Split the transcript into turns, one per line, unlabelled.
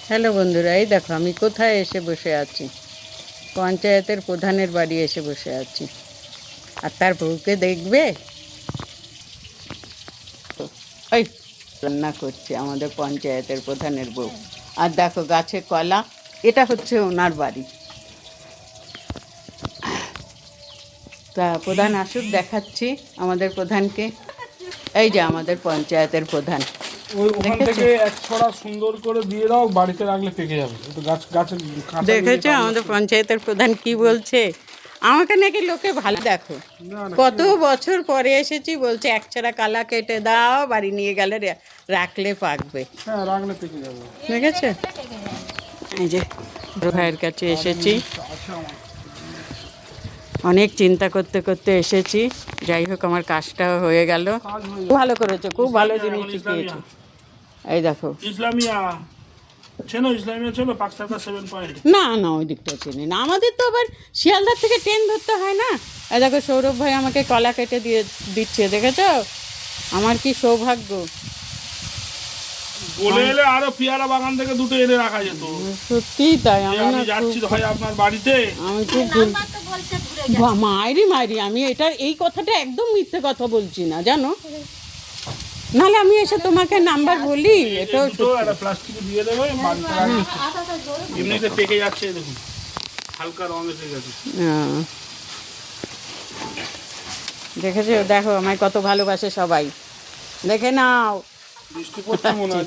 Hello বন্ধুরা, এই দেখো আমি কোথায় এসে বসে আছি। পঞ্চায়েতের প্রধানের বাড়ি এসে বসে আছি। আর তার বউকে দেখবে, ওই রান্না করছে আমাদের পঞ্চায়েতের প্রধানের বউ। আর দেখো গাছে কলা, এটা হচ্ছে ওনার বাড়ি। তা প্রধান আসুক, দেখাচ্ছি আমাদের প্রধানকে। এই যে আমাদের পঞ্চায়েতের প্রধান,
ওখান থেকে এক ছড়া সুন্দর করে দিয়ে দাও, বাড়িতে রাখলে পেকে যাবে। তো গাছের
দেখেছো আমাদের পঞ্চায়েতের প্রধান কি বলছে? আমাকে নাকি লোকে ভালো দেখো, কত বছর পরে এসেছি, বলছে এক ছাড়া কালা কেটে দাও, বাড়ি নিয়ে গেলে রাখলে পাকবে।
হ্যাঁ, রাখলে পেকে যাবে।
দেখেছে? এই যে ভাইয়ের কাছে এসেছি, অনেক চিন্তা করতে করতে এসেছি। যাই হোক, আমার কাজটাও হয়ে গেল। ভালো করেছো, খুব ভালো জিনিস শিখিয়েছো। এই দেখো,
ইসলামিয়া চেনো? ইসলামিয়া চেনো? পাকসাকা 7 পয়েন্ট।
না না, ওই দিকটা চিনি না। আমাদের তো আবার শিয়ালদার থেকে ট্রেন ধরতে হয় না। এই দেখো সৌরভ ভাই আমাকে কলা কেটে দিয়ে দিচ্ছে, দেখেছো? আমার কি সৌভাগ্য।
বলে এলে আরো পেয়ারা বাগান থেকে দুটো এনে রাখা যেত।
সত্যি তাই।
যে
আমি
আমি
না
যাচ্ছি হয় আপনার বাড়িতে।
আমি খুব মায়েরি মায়েরি, আমি এটার এই কথাটা একদম মিথ্যে কথা বলছি না, জানো? নাহলে আমি এসে তোমাকে নাম্বার বলি। এটাও
দুটো একটা প্লাস্টিকে দিয়ে দেবে, বাড়িতে রাখলে এমনিতে পেকে যাচ্ছে। দেখুন হালকা রং এসে গেছে।
দেখেছো? দেখো আমায় কত ভালোবাসে সবাই। দেখে নাও।
বৃষ্টি পড়ছে মনে হয়।